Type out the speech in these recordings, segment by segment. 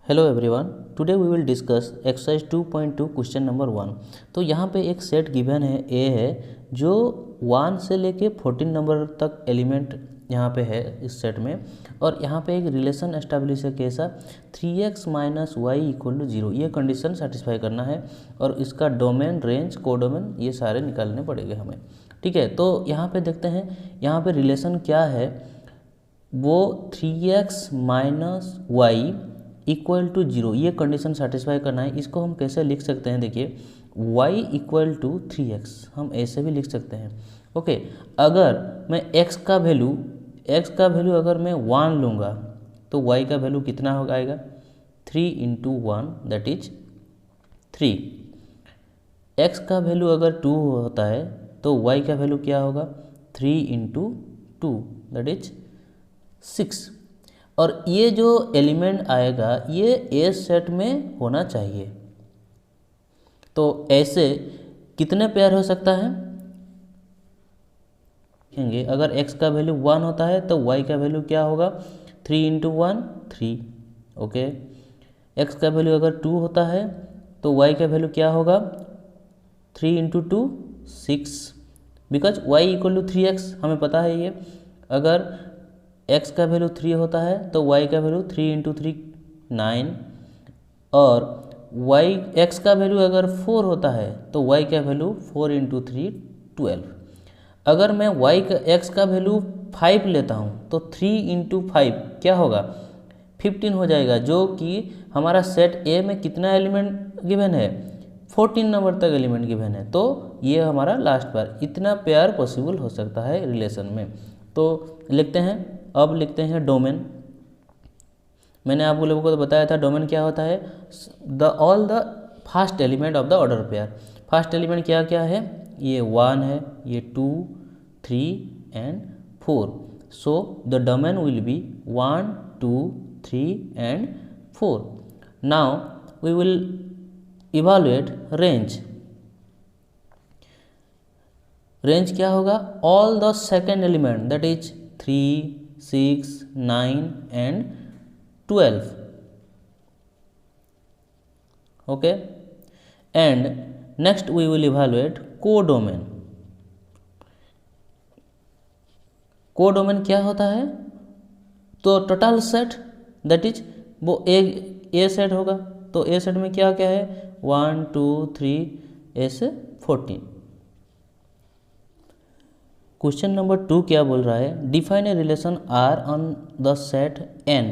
Hello everyone, today we will discuss exercise 2.2 question number 1। तो यहाँ पे एक सेट गिवन है ए है जो 1 से लेके 14 नंबर तक एलिमेंट यहाँ पे है इस सेट में। और यहाँ पे एक रिलेशन एस्टेब्लिश है कैसा 3x minus Y equal to 0, ये कंडीशन सेटिस्फाई करना है और इसका डोमेन, रेंज, कोडोमेन ये सारे निकालने पड़ेंगे हमें। ठीक है, तो यहाँ पे देखते हैं यहाँ पे रिलेशन क्या है। वो 3x minus Y equal to 0, ये कंडीशन सेटिस्फाई करना है। इसको हम कैसे लिख सकते हैं, देखिए y इक्वल टू 3x हम ऐसे भी लिख सकते हैं। ओके, अगर मैं x का वैल्यू अगर मैं 1 लूँगा तो y का वैल्यू कितना होगा आएगा 3 इंटू 1 दैट इज 3। x का वैल्यू अगर 2 होता है तो y का वैल्यू क्या होगा 3 इंटू 2 दैट इज 6। और ये जो एलिमेंट आएगा ये ए सेट में होना चाहिए। तो ऐसे कितने पेयर हो सकता है देखेंगे। अगर x का वैल्यू 1 होता है तो y का वैल्यू क्या होगा 3 इंटू 1 3। ओके, x का वैल्यू अगर 2 होता है तो y का वैल्यू क्या होगा 3 into 2 6, because y equal to 3x हमें पता है ये। अगर x का वैल्यू 3 होता है तो y का वैल्यू 3 इंटू 3 9, और x का वैल्यू अगर 4 होता है तो y का वैल्यू 4 इंटू 3 12। अगर मैं x का वैल्यू 5 लेता हूँ तो 3 इंटू 5 क्या होगा 15 हो जाएगा, जो कि हमारा सेट ए में कितना एलिमेंट गिवन है 14 नंबर तक एलिमेंट गिवन है। तो ये हमारा लास्ट पेयर, इतना पेयर पॉसिबल हो सकता है रिलेशन में। तो लिखते हैं, अब लिखते हैं डोमेन। मैंने आप लोगों को बताया था डोमेन क्या होता है, all the first element of the order pair. First element क्या क्या है, ये 1 है, ये 2 3 and 4। So the domain will be 1 2 3 and 4। Now we will evaluate range. Range क्या होगा all the second element that is 3 6 9 and 12. Okay, and next we will evaluate codomain. Codomain क्या होता है, तो टोटल सेट दैट इज वो ए set होगा। तो ए set में क्या क्या है 1 2 3 ऐसे 14। क्वेश्चन नंबर 2 क्या बोल रहा है, define a relation R on the set N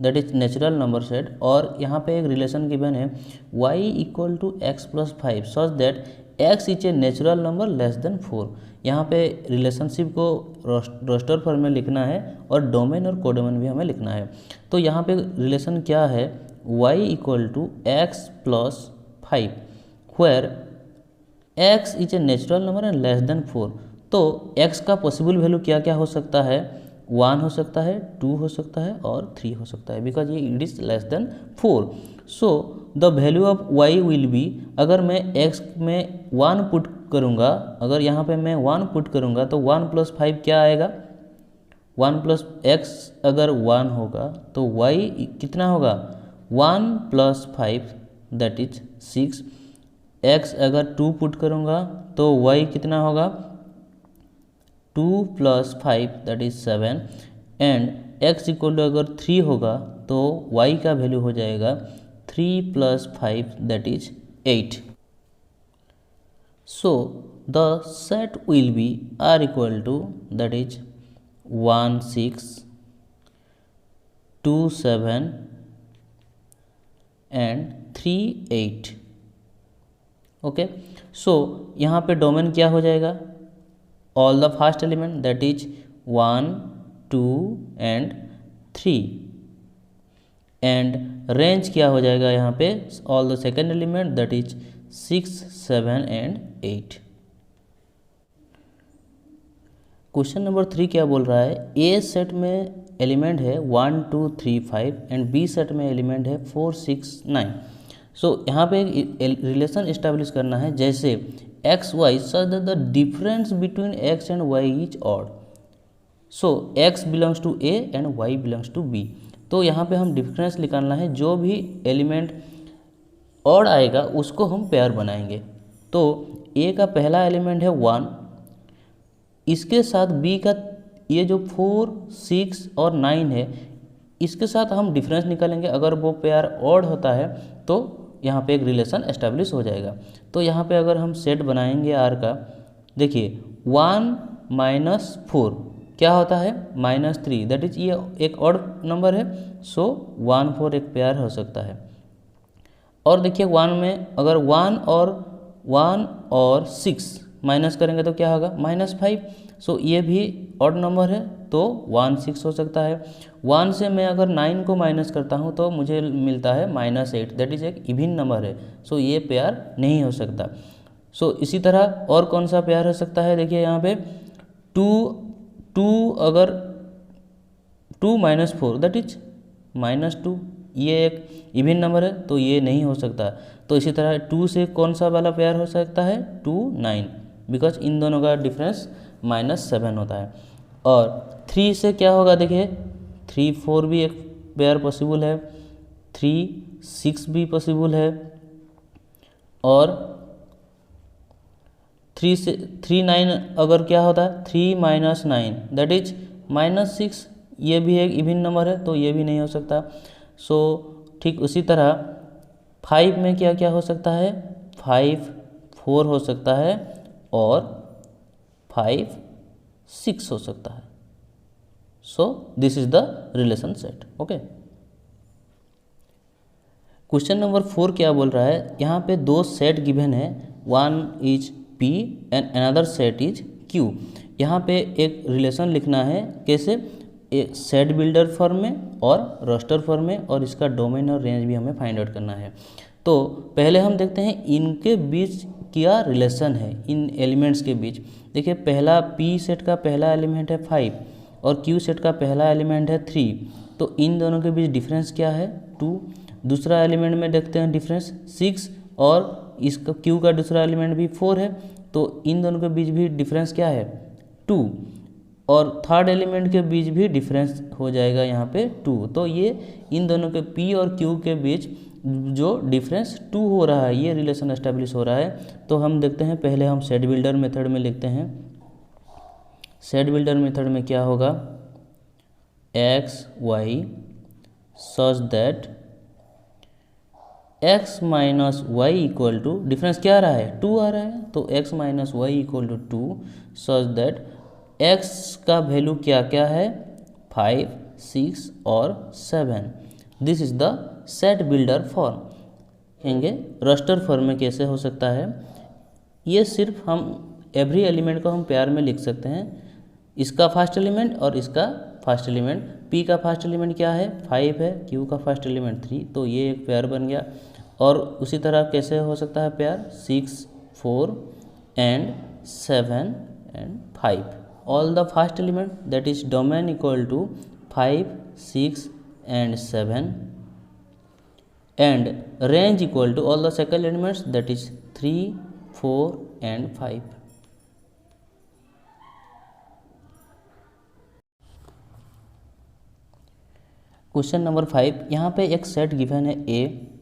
that is natural number set. और यहाँ पे एक रिलेशन गिवन है y equal to x plus 5 such that x is a natural number less than 4। यहाँ पे रिलेशनशिप को रोस्टर फॉर्म में लिखना है और डोमेन और कोडोमेन भी हमें लिखना है। तो यहाँ पे रिलेशन क्या है y equal to x plus 5 where x is a natural number and less than 4। तो x का पॉसिबल वैल्यू क्या क्या हो सकता है 1 हो सकता है, 2 हो सकता है और 3 हो सकता है, बिकॉज ये it is less than 4। So the value of y will be, अगर मैं x में 1 पुट करूँगा, अगर यहाँ पे मैं 1 पुट करूँगा तो 1 प्लस 5 क्या आएगा 1 प्लस x अगर 1 होगा तो y कितना होगा 1 प्लस 5 दैट इज 6। x अगर 2 पुट करूँगा तो y कितना होगा 2 plus 5 that is 7, and x equal to अगर 3 होगा तो y का वैल्यू हो जाएगा 3 plus 5 that is 8। So the set will be R equal to that is 1 6 2 7 and 3 8। Okay, so यहाँ पे डोमेन क्या हो जाएगा all the first element that is 1 2 and 3, and range क्या हो जाएगा यहाँ पे all the second element that is 6 7 and 8। Question number 3 क्या बोल रहा है, ए सेट में एलिमेंट है 1 2 3 5 एंड बी सेट में एलिमेंट है 4 6 9। सो यहाँ पे एक रिलेशन इस्टेब्लिश करना है जैसे x y such that the difference between x and y is odd. So x belongs to a and y belongs to b। तो यहाँ पे हम डिफरेंस निकालना है, जो भी एलिमेंट ऑड आएगा उसको हम पेयर बनाएंगे। तो ए का पहला एलिमेंट है 1, इसके साथ बी का ये जो 4, 6 और 9 है, इसके साथ हम डिफरेंस निकालेंगे। अगर वो पेयर ऑड होता है तो यहाँ पे एक रिलेशन एस्टेब्लिश हो जाएगा। तो यहाँ पे अगर हम सेट बनाएंगे आर का, देखिए 1 - 4 क्या होता है -3, दैट इज ये एक ऑड नंबर है, सो 1 4 एक पेयर हो सकता है। और देखिए 1 में अगर 1 और 6 माइनस करेंगे तो क्या होगा -5, सो ये भी ऑड नंबर है तो 1 6 हो सकता है। 1 से मैं अगर 9 को माइनस करता हूँ तो मुझे मिलता है -8, दैट इज एक इवन नंबर है, सो ये पेयर नहीं हो सकता। सो इसी तरह और कौन सा पेयर हो सकता है, देखिए यहाँ पे 2 अगर 2 - 4 दैट इज -2, ये एक इवन नंबर है तो ये नहीं हो सकता। तो इसी तरह 2 से कौन सा वाला पेयर हो सकता है 2 9, बिकॉज इन दोनों का डिफरेंस -7 होता है। और 3 से क्या होगा, देखिए 3 4 भी एक पेयर पॉसिबल है, 3 6 भी पॉसिबल है, और 3 9 अगर क्या होता है 3 - 9 दैट इज -6, ये भी एक इवन नंबर है तो ये भी नहीं हो सकता। सो ठीक उसी तरह 5 में क्या क्या हो सकता है, 5 4 हो सकता है और 5 6 हो सकता है। So this is the relation set. Okay, question number 4 क्या बोल रहा है, यहाँ पे दो सेट गिवन है, one is P and another set is Q। यहाँ पे एक रिलेशन लिखना है, कैसे, एक सेट बिल्डर फॉर्म में और रोस्टर फॉर्म में, और इसका डोमेन और रेंज भी हमें फाइंड आउट करना है। तो पहले हम देखते हैं इनके बीच क्या रिलेशन है, इन एलिमेंट्स के बीच। देखिए पहला P सेट का पहला एलिमेंट है 5 और Q सेट का पहला एलिमेंट है 3, तो इन दोनों के बीच डिफरेंस क्या है 2। दूसरा एलिमेंट में देखते हैं डिफरेंस 6 और इसका Q का दूसरा एलिमेंट भी 4 है, तो इन दोनों के बीच भी डिफरेंस क्या है 2। और थर्ड एलिमेंट के बीच भी डिफरेंस हो जाएगा यहाँ पे 2। तो ये इन दोनों के P और Q के बीच जो डिफरेंस 2 हो रहा है, ये रिलेशन एस्टेब्लिश हो रहा है। तो हम देखते हैं, पहले हम सेट बिल्डर मेथड में लिखते हैं। सेट बिल्डर मेथड में क्या होगा, x y such that x - y equal to, difference क्या आ रहा है 2 आ रहा है, तो x - y equal to 2 such that x का वैल्यू क्या क्या है 5 6 और 7। This is the set builder form. कहेंगे रस्टर फॉर्म में कैसे हो सकता है, ये सिर्फ हम एवरी एलिमेंट को हम पेयर में लिख सकते हैं, इसका फर्स्ट एलिमेंट और इसका फर्स्ट एलिमेंट। P का फर्स्ट एलिमेंट क्या है 5 है, Q का फर्स्ट एलिमेंट 3, तो ये एक पेयर बन गया। और उसी तरह कैसे हो सकता है pair 6 4 and 7 and 5, all the first element that is domain equal to 5 6 and 7 and range equal to all the second elements that is 3 4 and 5। Question number 5, यहाँ पे एक सेट गिवन है A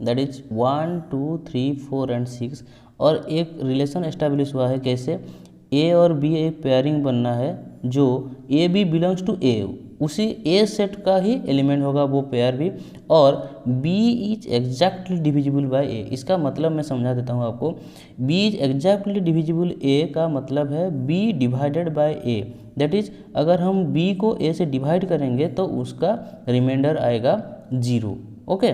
दैट इज 1 2 3 4 एंड 6, और एक relation establish हुआ है, कैसे A और B एक पेयरिंग बनना है, जो A B belongs to A, उसी A सेट का ही एलिमेंट होगा वो पेयर भी, और B is exactly divisible by A। इसका मतलब मैं समझा देता हूँ आपको, B is exactly divisible A का मतलब है B divided by A, that is अगर हम B को A से डिवाइड करेंगे तो उसका रिमाइंडर आएगा 0। ओके,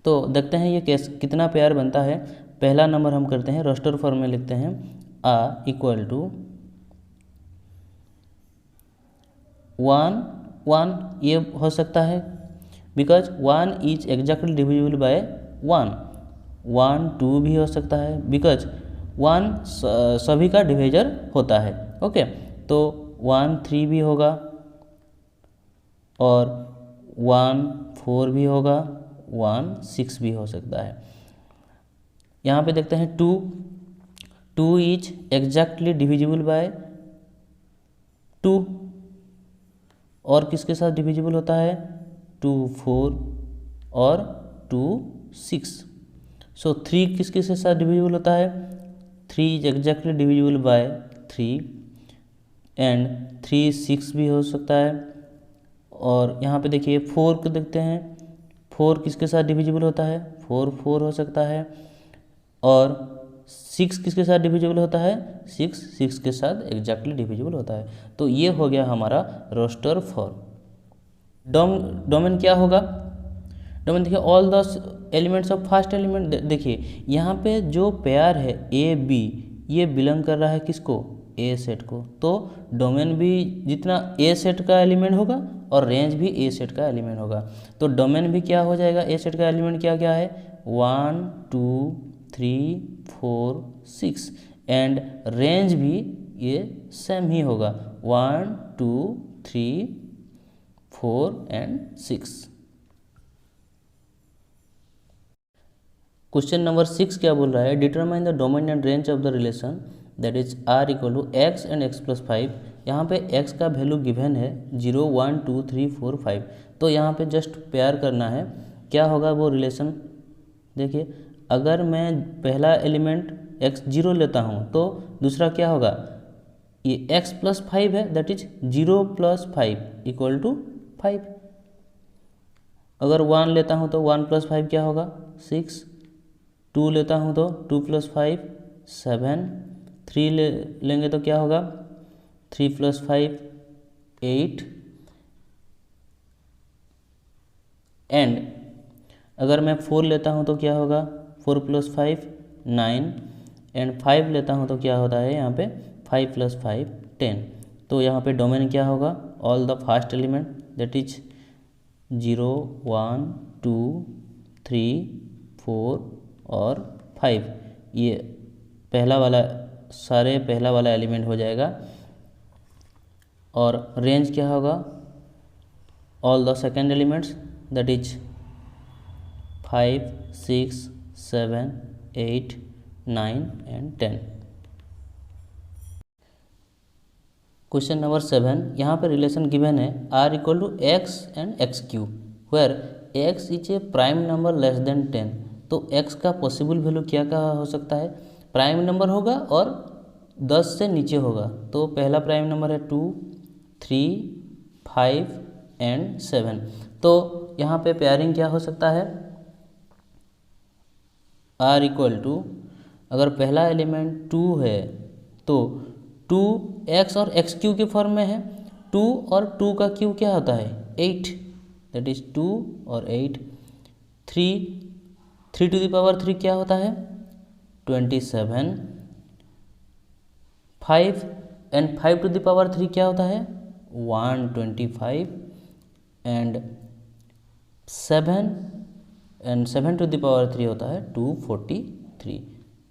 तो देखते हैं ये कितना पेयर बनता है। पहला नंबर हम करते हैं, रोस्टर फॉर्म में लिखते हैं A इक्वल टू 1 1, ये हो सकता है because 1 is exactly divisible bye 1। 1 2 भी हो सकता है बिकॉज 1 सभी का डिविजर होता है। ओके, तो 1 3 भी होगा और 1 4 भी होगा, 1 6 भी हो सकता है। यहाँ पे देखते हैं 2 2 इज एग्जैक्टली डिविजिबल बाय 2, और किसके साथ डिविजिबल होता है 2 4 और 2 6। सो 3 किसके साथ डिविजिबल होता है? 3 is exactly divisible bye 3 and 3 6 भी हो सकता है। और यहाँ पे देखिए 4 को देखते हैं, 4 किसके साथ डिविजिबल होता है? 4 4 हो सकता है। और 6 किसके साथ डिविजिबल होता है? 6 6 के साथ एग्जैक्टली डिविजिबल होता है। तो ये हो गया हमारा रोस्टर फॉर। डोमेन क्या होगा? डोमेन देखिए all the elements of first element. देखिए यहाँ पे जो पेयर है ए बी, ये बिलोंग कर रहा है किसको? ए सेट को। तो डोमेन भी जितना ए सेट का एलिमेंट होगा और रेंज भी ए सेट का एलिमेंट होगा। तो डोमेन भी क्या हो जाएगा? ए सेट का एलिमेंट क्या क्या है? 1 2 3 4 6 एंड रेंज भी ये सेम ही होगा 1 2 3 4 एंड 6। क्वेश्चन नंबर 6 क्या बोल रहा है? Determine the domain and range of the relation that is R equal to x and x plus 5। यहाँ पे x का वैल्यू गिवन है 0 1 2 3 4 5। तो यहाँ पे जस्ट पेयर करना है, क्या होगा वो रिलेशन। देखिए अगर मैं पहला एलिमेंट x0 लेता हूँ तो दूसरा क्या होगा? ये x प्लस 5 है, that is 0 plus 5 equal to 5। अगर 1 लेता हूँ तो 1 प्लस 5 क्या होगा? 6। 2 लेता हूँ तो 2 प्लस 5 7। 3 लेंगे तो क्या होगा? 3 प्लस 5 8। एंड अगर मैं 4 लेता हूँ तो क्या होगा? 4 प्लस 5 9। एंड 5 लेता हूँ तो क्या होता है यहाँ पे? 5 प्लस 5 10। तो यहाँ पे डोमेन क्या होगा? All the first element that is 0 1 2 3 4 और 5। ये पहला वाला सारे पहला वाला एलिमेंट हो जाएगा। और रेंज क्या होगा? All the second elements that is 5 6 7 8 9 and 10। Question number 7, यहाँ पे रिलेशन गिवन है r equal to x and x cube where x is a prime number less than 10। तो x का पॉसिबल वैल्यू क्या क्या हो सकता है? प्राइम नंबर होगा और 10 से नीचे होगा। तो पहला प्राइम नंबर है 2 3 5 एंड 7। तो यहाँ पे पेयरिंग क्या हो सकता है? r इक्वल टू, अगर पहला एलिमेंट 2 है तो 2x और एक्स क्यू के फॉर्म में है। 2 और 2 का क्यू क्या होता है? 8, दैट इज 2 और 8। 3 टू द पावर 3 क्या होता है? 27। 5 एंड 5 टू द पावर 3 क्या होता है? 125। And 7 and 7 to the power 3 होता है 243।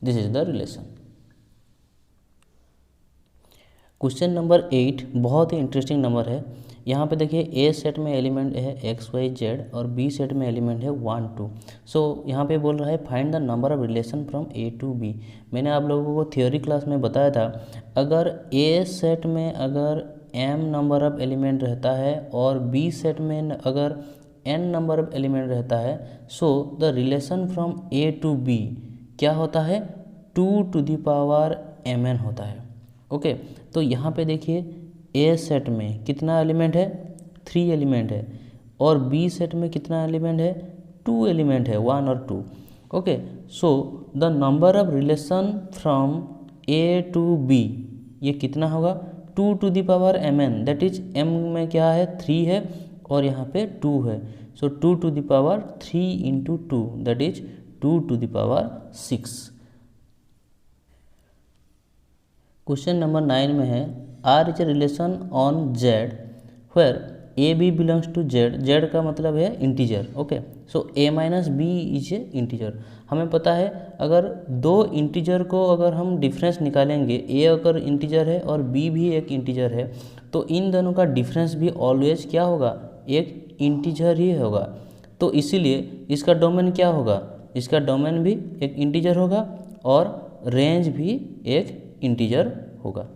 This is the relation. Question number 8 बहुत ही इंटरेस्टिंग नंबर है। यहाँ पे देखिए ए सेट में एलिमेंट है एक्स वाई जेड और बी सेट में एलिमेंट है 1 2। सो यहाँ पे बोल रहा है find the number of relation from A to B. मैंने आप लोगों को थ्योरी क्लास में बताया था, अगर ए सेट में अगर m नंबर ऑफ एलिमेंट रहता है और बी सेट में अगर n नंबर ऑफ एलिमेंट रहता है, so the relation from A to B क्या होता है? 2 टू द पावर mn होता है। ओके तो यहाँ पे देखिए ए सेट में कितना एलिमेंट है? 3 एलिमेंट है। और बी सेट में कितना एलिमेंट है? 2 एलिमेंट है, 1 और 2। Okay so the number of relation from A to B ये कितना होगा? 2 to the power mn, that is m में क्या है? 3 है और यहाँ पे 2 है। So 2 to the power 3 into 2 that is 2 to the power 6। Question number 9 में है R is a relation on Z where a b belongs to Z. Z का मतलब है integer. Okay so a minus b is a integer. हमें पता है अगर दो इंटीजर को अगर हम डिफरेंस निकालेंगे, a अगर इंटीजर है और b भी एक इंटीजर है, तो इन दोनों का डिफरेंस भी ऑलवेज क्या होगा? एक इंटीजर ही होगा। तो इसीलिए इसका डोमेन क्या होगा? इसका डोमेन भी एक इंटीजर होगा और रेंज भी एक इंटीजर होगा।